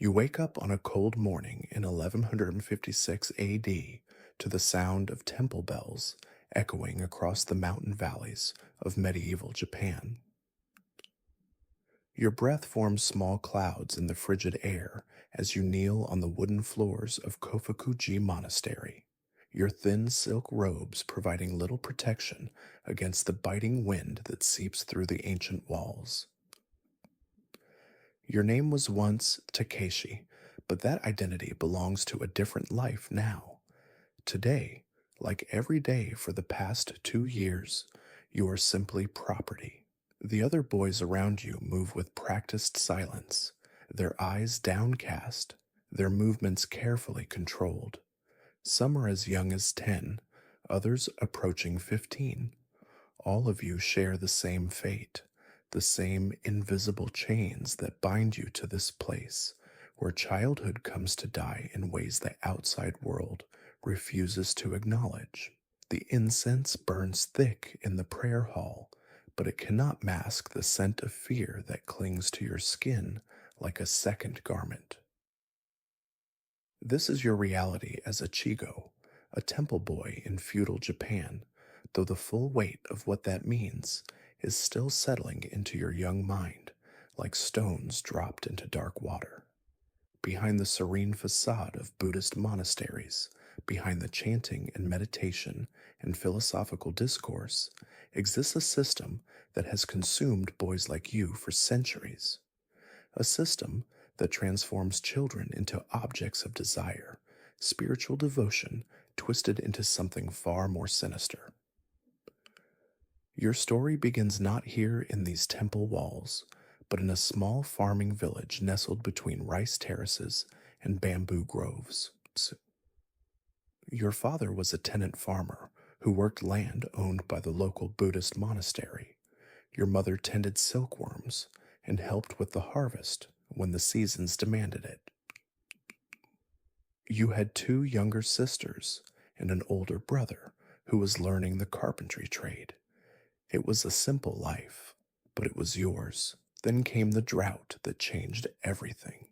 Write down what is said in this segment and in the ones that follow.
You wake up on a cold morning in 1156 AD to the sound of temple bells echoing across the mountain valleys of medieval Japan. Your breath forms small clouds in the frigid air as you kneel on the wooden floors of Kofukuji Monastery, your thin silk robes providing little protection against the biting wind that seeps through the ancient walls. Your name was once Takeshi, but that identity belongs to a different life now. Today, like every day for the past 2 years, you are simply property. The other boys around you move with practiced silence, their eyes downcast, their movements carefully controlled. Some are as young as 10, others approaching 15. All of you share the same fate, the same invisible chains that bind you to this place, where childhood comes to die in ways the outside world refuses to acknowledge. The incense burns thick in the prayer hall, but it cannot mask the scent of fear that clings to your skin like a second garment. This is your reality as a Chigo, a temple boy in feudal Japan, though the full weight of what that means is still settling into your young mind like stones dropped into dark water. Behind the serene facade of Buddhist monasteries, behind the chanting and meditation and philosophical discourse, exists a system that has consumed boys like you for centuries. A system that transforms children into objects of desire, spiritual devotion twisted into something far more sinister. Your story begins not here in these temple walls, but in a small farming village nestled between rice terraces and bamboo groves. Your father was a tenant farmer who worked land owned by the local Buddhist monastery. Your mother tended silkworms and helped with the harvest when the seasons demanded it. You had two younger sisters and an older brother who was learning the carpentry trade. It was a simple life, but it was yours. Then came the drought that changed everything.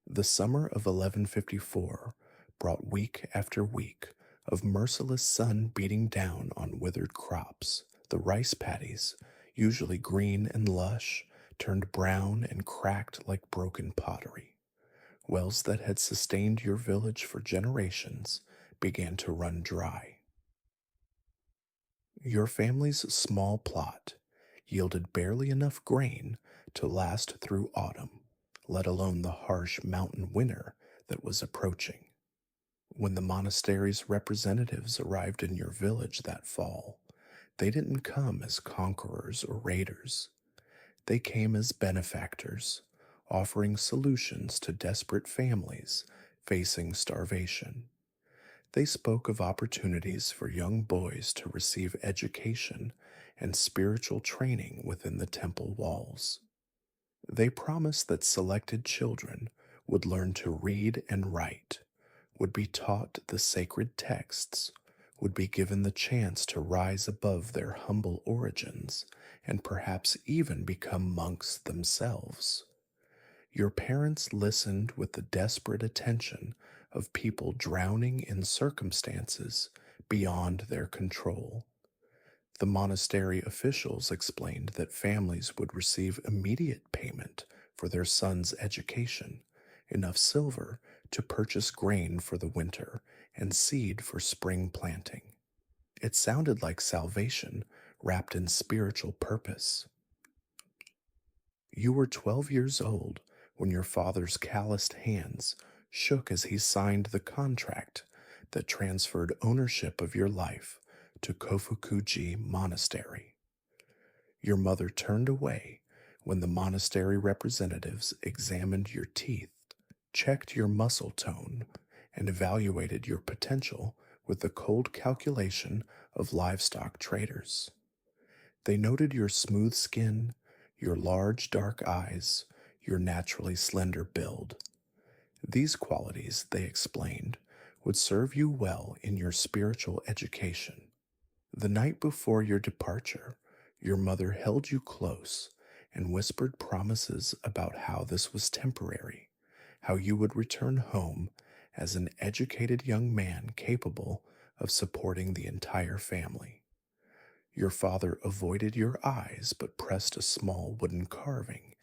The summer of 1154 brought week after week of merciless sun beating down on withered crops. The rice paddies, usually green and lush, turned brown and cracked like broken pottery. Wells that had sustained your village for generations began to run dry. Your family's small plot yielded barely enough grain to last through autumn, let alone the harsh mountain winter that was approaching. When the monastery's representatives arrived in your village that fall, they didn't come as conquerors or raiders. They came as benefactors, offering solutions to desperate families facing starvation. They spoke of opportunities for young boys to receive education and spiritual training within the temple walls. They promised that selected children would learn to read and write, would be taught the sacred texts, would be given the chance to rise above their humble origins, and perhaps even become monks themselves. Your parents listened with the desperate attention of people drowning in circumstances beyond their control. The monastery officials explained that families would receive immediate payment for their son's education, enough silver to purchase grain for the winter and seed for spring planting. It sounded like salvation wrapped in spiritual purpose. You were 12 years old when your father's calloused hands shook as he signed the contract that transferred ownership of your life to Kofukuji Monastery. Your mother turned away when the monastery representatives examined your teeth, checked your muscle tone, and evaluated your potential with the cold calculation of livestock traders. They noted your smooth skin, your large dark eyes, your naturally slender build. These qualities, they explained, would serve you well in your spiritual education. The night before your departure, your mother held you close and whispered promises about how this was temporary, how you would return home as an educated young man capable of supporting the entire family. Your father avoided your eyes but pressed a small wooden carving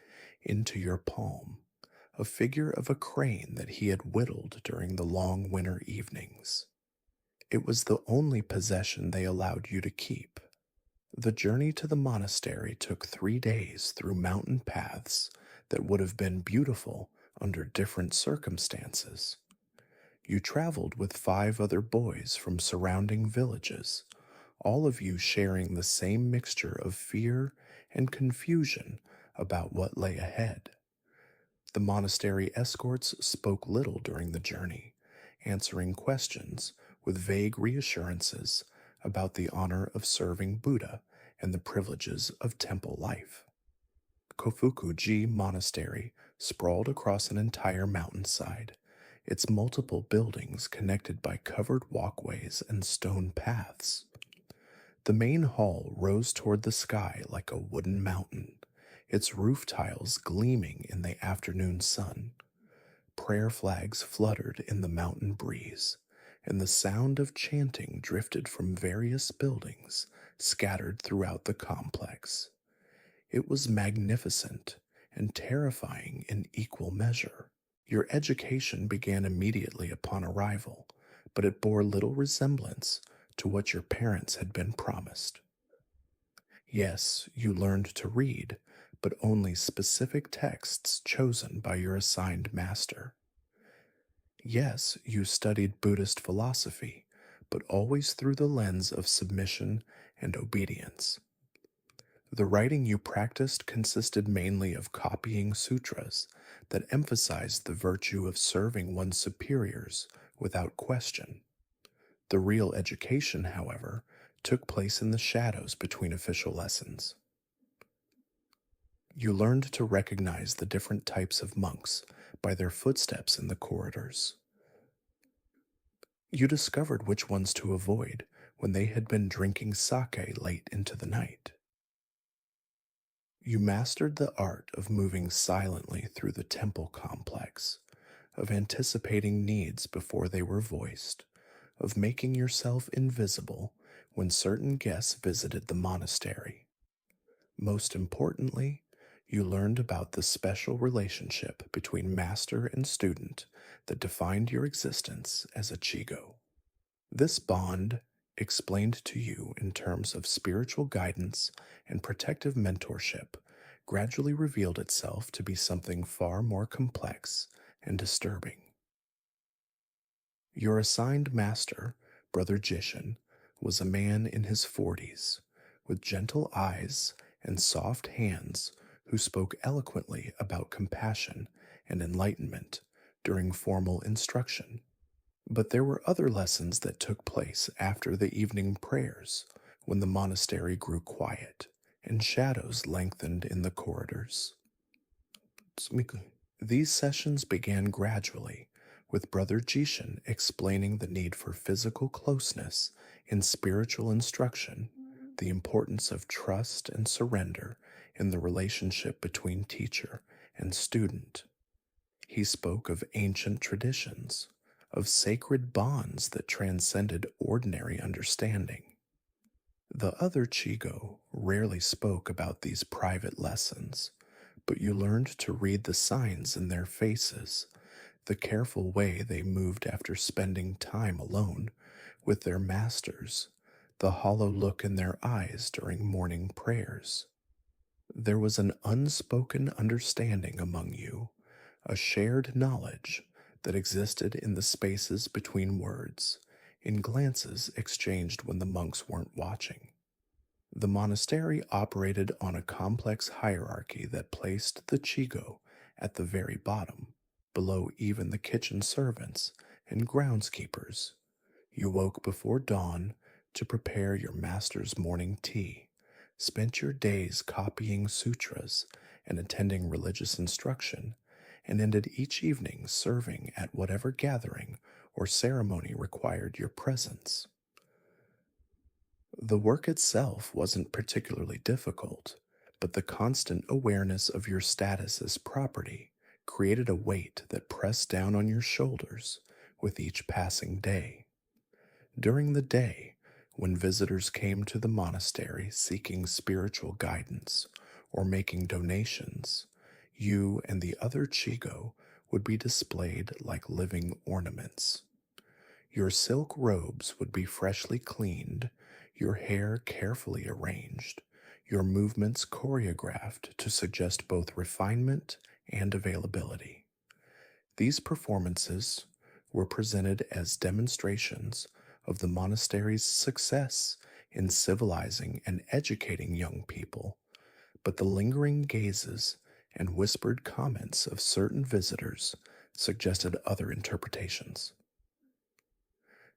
into your palm, a figure of a crane that he had whittled during the long winter evenings. It was the only possession they allowed you to keep. The journey to the monastery took 3 days through mountain paths that would have been beautiful under different circumstances. You traveled with 5 other boys from surrounding villages, all of you sharing the same mixture of fear and confusion about what lay ahead. The monastery escorts spoke little during the journey, answering questions with vague reassurances about the honor of serving Buddha and the privileges of temple life. Kofuku-ji Monastery sprawled across an entire mountainside, its multiple buildings connected by covered walkways and stone paths. The main hall rose toward the sky like a wooden mountain, its roof tiles gleaming in the afternoon sun. Prayer flags fluttered in the mountain breeze, and the sound of chanting drifted from various buildings scattered throughout the complex. It was magnificent and terrifying in equal measure. Your education began immediately upon arrival, but it bore little resemblance to what your parents had been promised. Yes, you learned to read, but only specific texts chosen by your assigned master. Yes, you studied Buddhist philosophy, but always through the lens of submission and obedience. The writing you practiced consisted mainly of copying sutras that emphasized the virtue of serving one's superiors without question. The real education, however, took place in the shadows between official lessons. You learned to recognize the different types of monks by their footsteps in the corridors. You discovered which ones to avoid when they had been drinking sake late into the night. You mastered the art of moving silently through the temple complex, of anticipating needs before they were voiced, of making yourself invisible when certain guests visited the monastery. Most importantly, you learned about the special relationship between master and student that defined your existence as a Chigo. This bond, explained to you in terms of spiritual guidance and protective mentorship, gradually revealed itself to be something far more complex and disturbing. Your assigned master, Brother Jishin, was a man in his 40s, with gentle eyes and soft hands who spoke eloquently about compassion and enlightenment during formal instruction. But there were other lessons that took place after the evening prayers, when the monastery grew quiet and shadows lengthened in the corridors. These sessions began gradually, with Brother Jishin explaining the need for physical closeness in spiritual instruction, the importance of trust and surrender in the relationship between teacher and student. He spoke of ancient traditions, of sacred bonds that transcended ordinary understanding. The other Chigo rarely spoke about these private lessons, but you learned to read the signs in their faces, the careful way they moved after spending time alone with their masters, the hollow look in their eyes during morning prayers. There was an unspoken understanding among you, a shared knowledge that existed in the spaces between words, in glances exchanged when the monks weren't watching. The monastery operated on a complex hierarchy that placed the Chigo at the very bottom, below even the kitchen servants and groundskeepers. You woke before dawn to prepare your master's morning tea, spent your days copying sutras and attending religious instruction, and ended each evening serving at whatever gathering or ceremony required your presence. The work itself wasn't particularly difficult, but the constant awareness of your status as property created a weight that pressed down on your shoulders with each passing day. During the day, when visitors came to the monastery seeking spiritual guidance or making donations, you and the other Chigo would be displayed like living ornaments. Your silk robes would be freshly cleaned, your hair carefully arranged, your movements choreographed to suggest both refinement and availability. These performances were presented as demonstrations of the monastery's success in civilizing and educating young people, but the lingering gazes and whispered comments of certain visitors suggested other interpretations.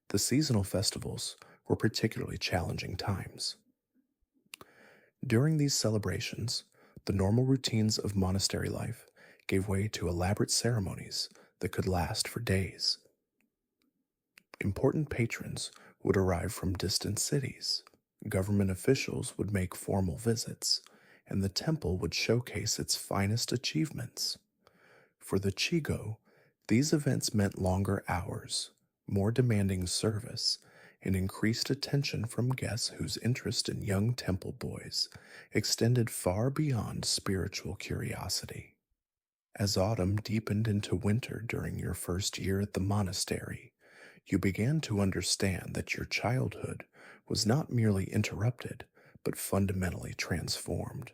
The seasonal festivals were particularly challenging times. During these celebrations, the normal routines of monastery life gave way to elaborate ceremonies that could last for days. Important patrons would arrive from distant cities, government officials would make formal visits, and the temple would showcase its finest achievements. For the Chigo, these events meant longer hours, more demanding service, and increased attention from guests whose interest in young temple boys extended far beyond spiritual curiosity. As autumn deepened into winter during your first year at the monastery, you began to understand that your childhood was not merely interrupted, but fundamentally transformed.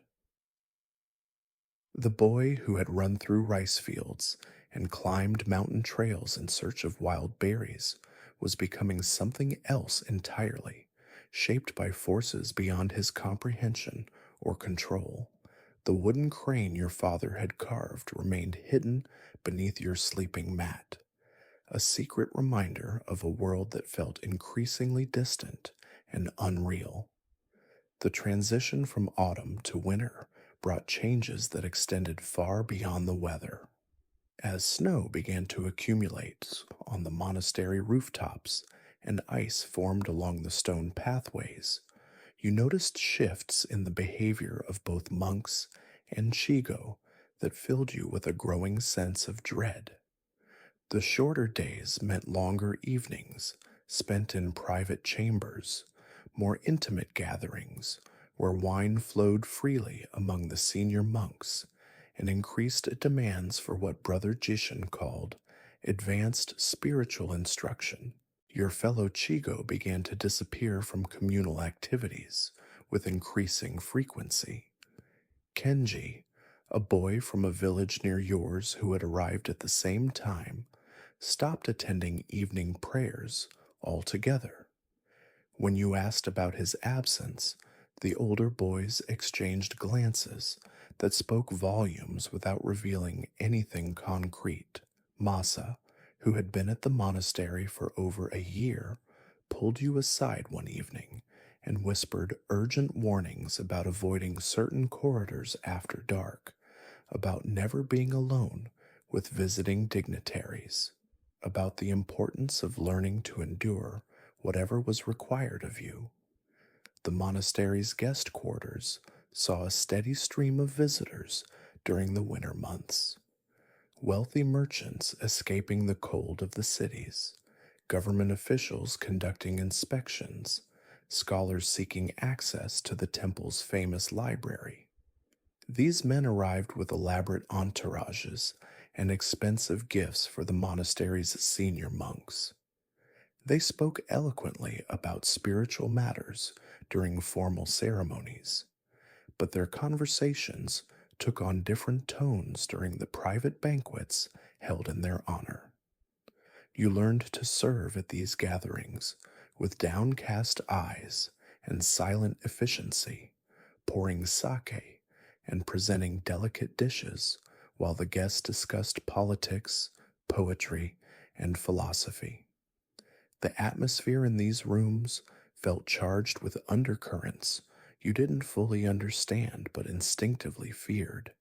The boy who had run through rice fields and climbed mountain trails in search of wild berries was becoming something else entirely, shaped by forces beyond his comprehension or control. The wooden crane your father had carved remained hidden beneath your sleeping mat, a secret reminder of a world that felt increasingly distant and unreal. The transition from autumn to winter brought changes that extended far beyond the weather. As snow began to accumulate on the monastery rooftops and ice formed along the stone pathways, you noticed shifts in the behavior of both monks and Chigo that filled you with a growing sense of dread. The shorter days meant longer evenings spent in private chambers, more intimate gatherings where wine flowed freely among the senior monks, and increased demands for what Brother Jishin called advanced spiritual instruction. Your fellow Chigo began to disappear from communal activities with increasing frequency. Kenji, a boy from a village near yours who had arrived at the same time, stopped attending evening prayers altogether. When you asked about his absence, the older boys exchanged glances that spoke volumes without revealing anything concrete. Masa, who had been at the monastery for over a year, pulled you aside one evening and whispered urgent warnings about avoiding certain corridors after dark, about never being alone with visiting dignitaries, about the importance of learning to endure whatever was required of you. The monastery's guest quarters saw a steady stream of visitors during the winter months. Wealthy merchants escaping the cold of the cities, government officials conducting inspections, scholars seeking access to the temple's famous library. These men arrived with elaborate entourages and expensive gifts for the monastery's senior monks. They spoke eloquently about spiritual matters during formal ceremonies, but their conversations took on different tones during the private banquets held in their honor. You learned to serve at these gatherings with downcast eyes and silent efficiency, pouring sake and presenting delicate dishes while the guests discussed politics, poetry, and philosophy. The atmosphere in these rooms felt charged with undercurrents you didn't fully understand but instinctively feared.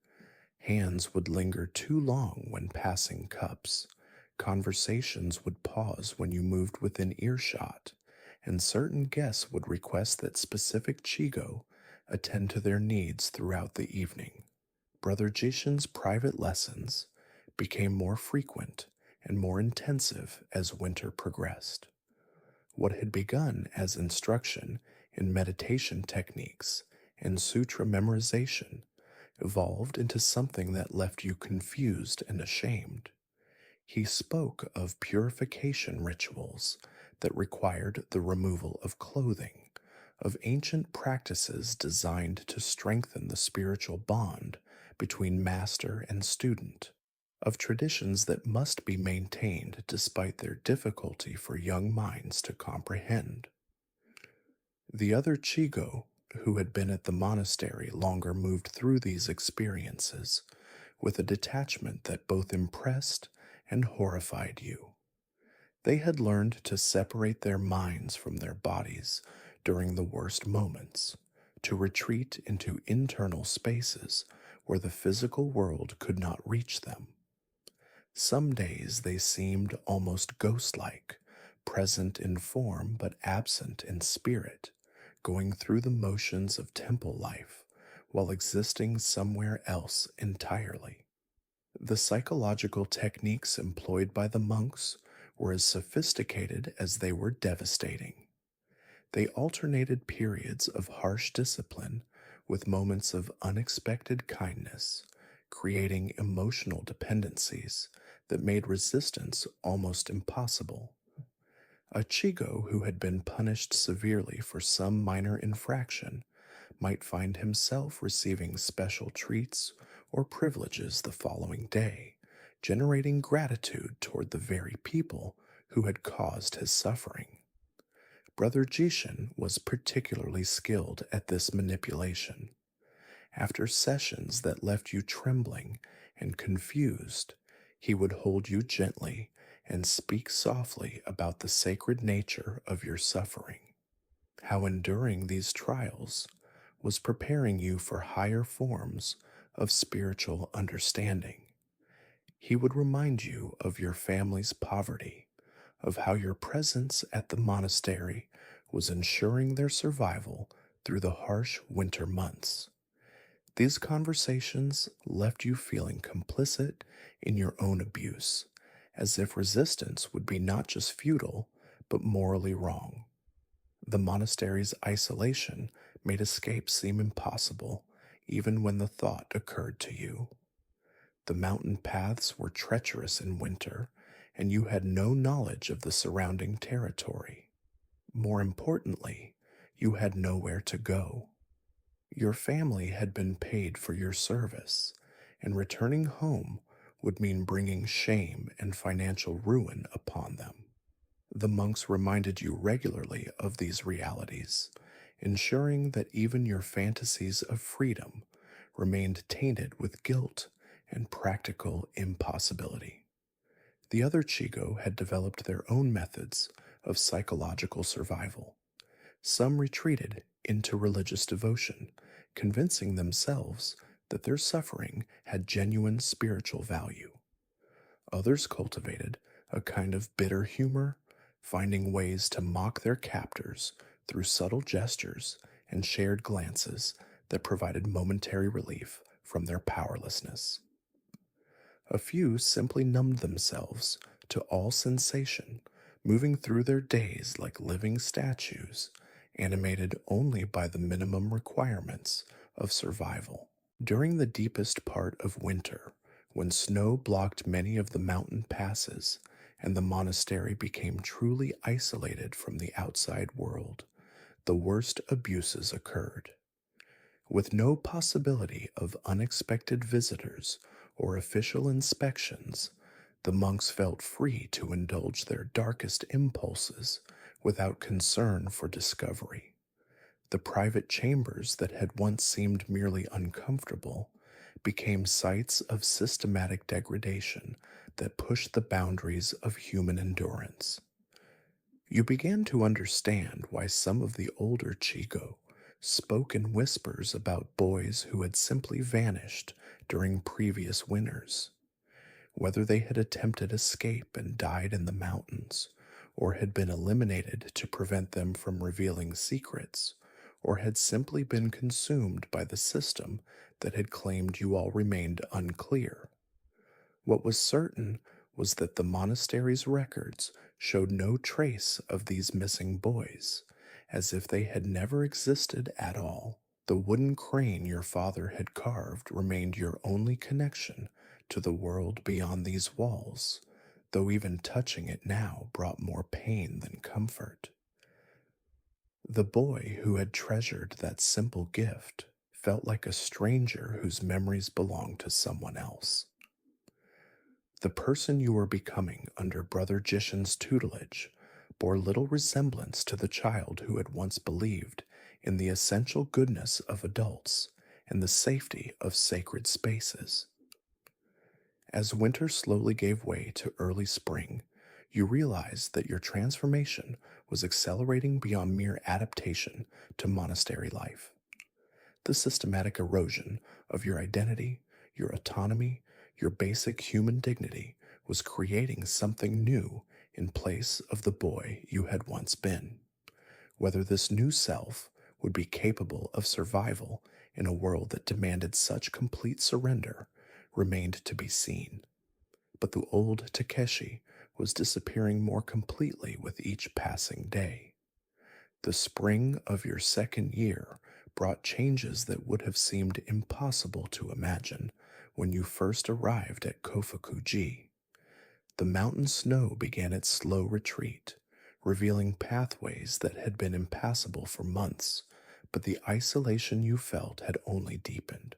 Hands would linger too long when passing cups. Conversations would pause when you moved within earshot, and certain guests would request that specific Chigo attend to their needs throughout the evening. Brother Jishin's private lessons became more frequent and more intensive as winter progressed. What had begun as instruction in meditation techniques and sutra memorization evolved into something that left you confused and ashamed. He spoke of purification rituals that required the removal of clothing, of ancient practices designed to strengthen the spiritual bond between master and student, of traditions that must be maintained despite their difficulty for young minds to comprehend. The other Chigo, who had been at the monastery longer, moved through these experiences with a detachment that both impressed and horrified you. They had learned to separate their minds from their bodies during the worst moments, to retreat into internal spaces where the physical world could not reach them. Some days they seemed almost ghost-like, present in form but absent in spirit, going through the motions of temple life while existing somewhere else entirely. The psychological techniques employed by the monks were as sophisticated as they were devastating. They alternated periods of harsh discipline with moments of unexpected kindness, creating emotional dependencies that made resistance almost impossible. A Chigo who had been punished severely for some minor infraction might find himself receiving special treats or privileges the following day, generating gratitude toward the very people who had caused his suffering. Brother Jishin was particularly skilled at this manipulation. After sessions that left you trembling and confused, he would hold you gently and speak softly about the sacred nature of your suffering. How enduring these trials was preparing you for higher forms of spiritual understanding. He would remind you of your family's poverty, of how your presence at the monastery was ensuring their survival through the harsh winter months. These conversations left you feeling complicit in your own abuse, as if resistance would be not just futile, but morally wrong. The monastery's isolation made escape seem impossible, even when the thought occurred to you. The mountain paths were treacherous in winter, and you had no knowledge of the surrounding territory. More importantly, you had nowhere to go. Your family had been paid for your service, and returning home would mean bringing shame and financial ruin upon them. The monks reminded you regularly of these realities, ensuring that even your fantasies of freedom remained tainted with guilt and practical impossibility. The other Chigo had developed their own methods of psychological survival. Some retreated into religious devotion, convincing themselves that their suffering had genuine spiritual value. Others cultivated a kind of bitter humor, finding ways to mock their captors through subtle gestures and shared glances that provided momentary relief from their powerlessness. A few simply numbed themselves to all sensation, moving through their days like living statues, animated only by the minimum requirements of survival. During the deepest part of winter, when snow blocked many of the mountain passes and the monastery became truly isolated from the outside world, the worst abuses occurred. With no possibility of unexpected visitors or official inspections, the monks felt free to indulge their darkest impulses without concern for discovery. The private chambers that had once seemed merely uncomfortable became sites of systematic degradation that pushed the boundaries of human endurance. You began to understand why some of the older Chigo spoke in whispers about boys who had simply vanished during previous winters. Whether they had attempted escape and died in the mountains, or had been eliminated to prevent them from revealing secrets, or had simply been consumed by the system that had claimed you all remained unclear. What was certain was that the monastery's records showed no trace of these missing boys, as if they had never existed at all. The wooden crane your father had carved remained your only connection to the world beyond these walls, though even touching it now brought more pain than comfort. The boy who had treasured that simple gift felt like a stranger whose memories belonged to someone else. The person you were becoming under Brother Jishin's tutelage bore little resemblance to the child who had once believed in the essential goodness of adults and the safety of sacred spaces. As winter slowly gave way to early spring, you realized that your transformation was accelerating beyond mere adaptation to monastery life. The systematic erosion of your identity, your autonomy, your basic human dignity was creating something new in place of the boy you had once been. Whether this new self would be capable of survival in a world that demanded such complete surrender remained to be seen. But the old Takeshi was disappearing more completely with each passing day. The spring of your second year brought changes that would have seemed impossible to imagine when you first arrived at Kofukuji. The mountain snow began its slow retreat, revealing pathways that had been impassable for months, but the isolation you felt had only deepened.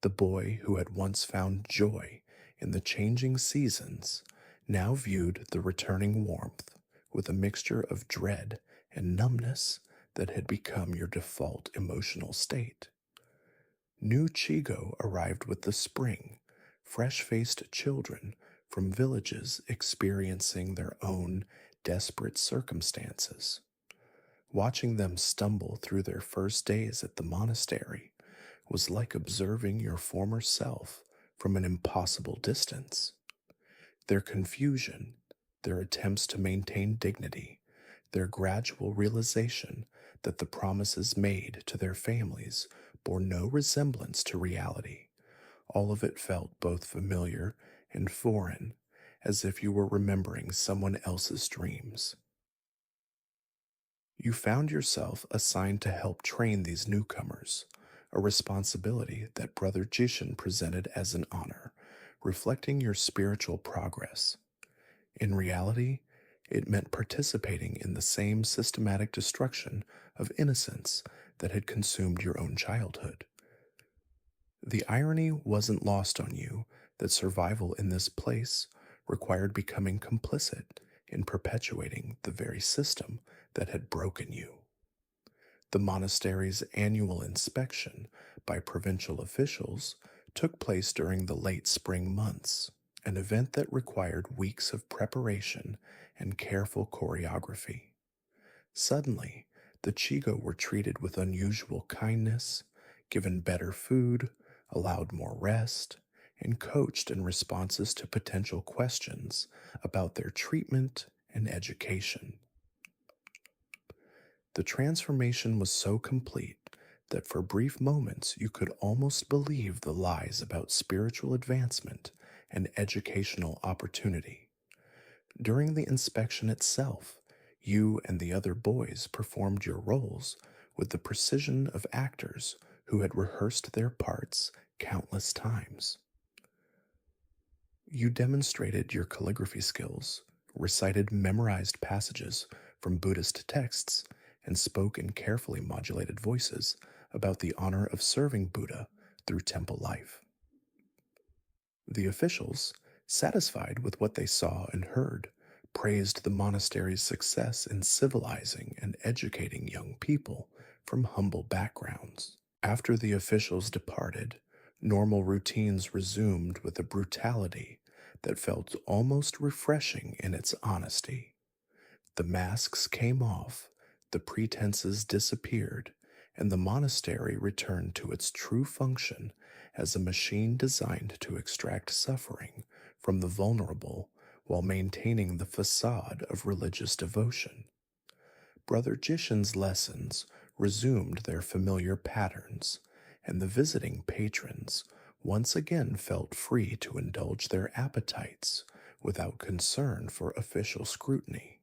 The boy who had once found joy in the changing seasons now viewed the returning warmth with a mixture of dread and numbness that had become your default emotional state. New Chigo arrived with the spring, fresh faced children from villages experiencing their own desperate circumstances. Watching them stumble through their first days at the monastery was like observing your former self from an impossible distance. Their confusion, their attempts to maintain dignity, their gradual realization that the promises made to their families bore no resemblance to reality. All of it felt both familiar and foreign, as if you were remembering someone else's dreams. You found yourself assigned to help train these newcomers, a responsibility that Brother Jishin presented as an honor, reflecting your spiritual progress. In reality, it meant participating in the same systematic destruction of innocence that had consumed your own childhood. The irony wasn't lost on you that survival in this place required becoming complicit in perpetuating the very system that had broken you. The monastery's annual inspection by provincial officials took place during the late spring months, an event that required weeks of preparation and careful choreography. Suddenly, the Chigo were treated with unusual kindness, given better food, allowed more rest, and coached in responses to potential questions about their treatment and education. The transformation was so complete that for brief moments you could almost believe the lies about spiritual advancement and educational opportunity. During the inspection itself, you and the other boys performed your roles with the precision of actors who had rehearsed their parts countless times. You demonstrated your calligraphy skills, recited memorized passages from Buddhist texts, and spoke in carefully modulated voices about the honor of serving Buddha through temple life. The officials, satisfied with what they saw and heard, praised the monastery's success in civilizing and educating young people from humble backgrounds. After the officials departed, normal routines resumed with a brutality that felt almost refreshing in its honesty. The masks came off, the pretenses disappeared, and the monastery returned to its true function as a machine designed to extract suffering from the vulnerable while maintaining the facade of religious devotion. Brother Jishin's lessons resumed their familiar patterns, and the visiting patrons, once again felt free to indulge their appetites without concern for official scrutiny.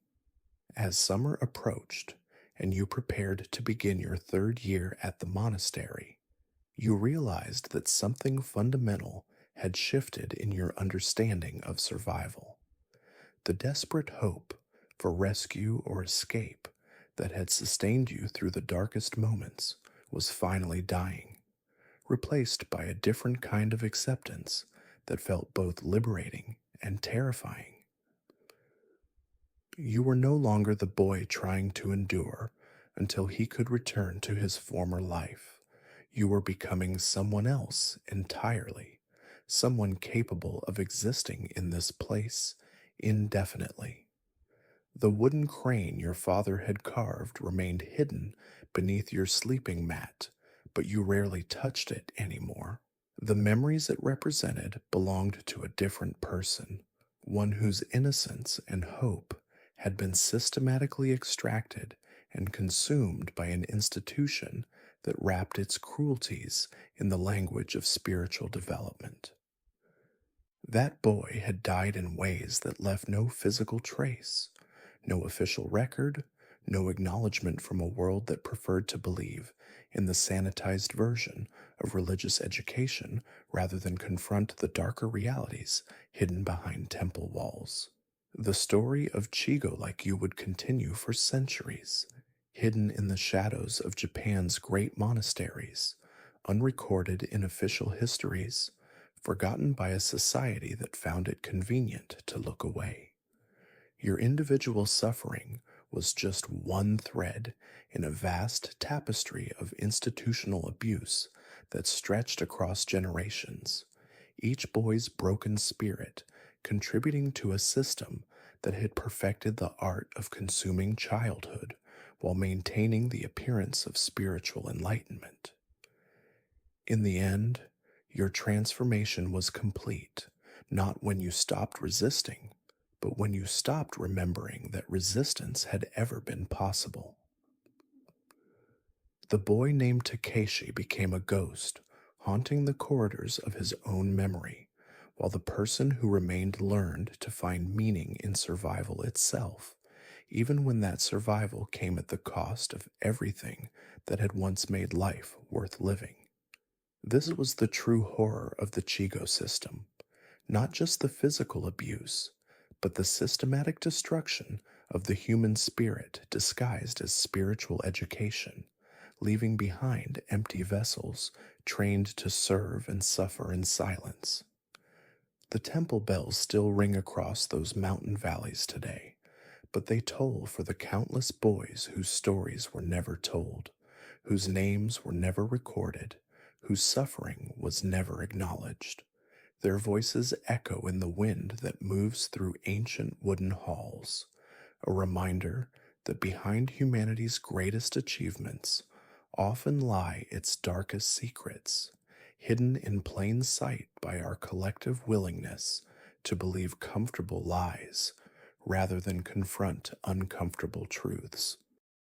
As summer approached and you prepared to begin your third year at the monastery, you realized that something fundamental had shifted in your understanding of survival. The desperate hope for rescue or escape that had sustained you through the darkest moments was finally dying, replaced by a different kind of acceptance that felt both liberating and terrifying. You were no longer the boy trying to endure until he could return to his former life. You were becoming someone else entirely, someone capable of existing in this place indefinitely. The wooden crane your father had carved remained hidden beneath your sleeping mat, but you rarely touched it anymore. The memories it represented belonged to a different person, one whose innocence and hope had been systematically extracted and consumed by an institution that wrapped its cruelties in the language of spiritual development. That boy had died in ways that left no physical trace, no official record, no acknowledgement from a world that preferred to believe in the sanitized version of religious education rather than confront the darker realities hidden behind temple walls. The story of Chigo like you would continue for centuries, hidden in the shadows of Japan's great monasteries, unrecorded in official histories, forgotten by a society that found it convenient to look away. Your individual suffering was just one thread in a vast tapestry of institutional abuse that stretched across generations, each boy's broken spirit contributing to a system that had perfected the art of consuming childhood while maintaining the appearance of spiritual enlightenment. In the end, your transformation was complete, not when you stopped resisting, but when you stopped remembering that resistance had ever been possible. The boy named Takeshi became a ghost, haunting the corridors of his own memory, while the person who remained learned to find meaning in survival itself, even when that survival came at the cost of everything that had once made life worth living. This was the true horror of the Chigo system, not just the physical abuse, but the systematic destruction of the human spirit disguised as spiritual education, leaving behind empty vessels trained to serve and suffer in silence. The temple bells still ring across those mountain valleys today, but they toll for the countless boys whose stories were never told, whose names were never recorded, whose suffering was never acknowledged. Their voices echo in the wind that moves through ancient wooden halls, a reminder that behind humanity's greatest achievements often lie its darkest secrets, hidden in plain sight by our collective willingness to believe comfortable lies rather than confront uncomfortable truths.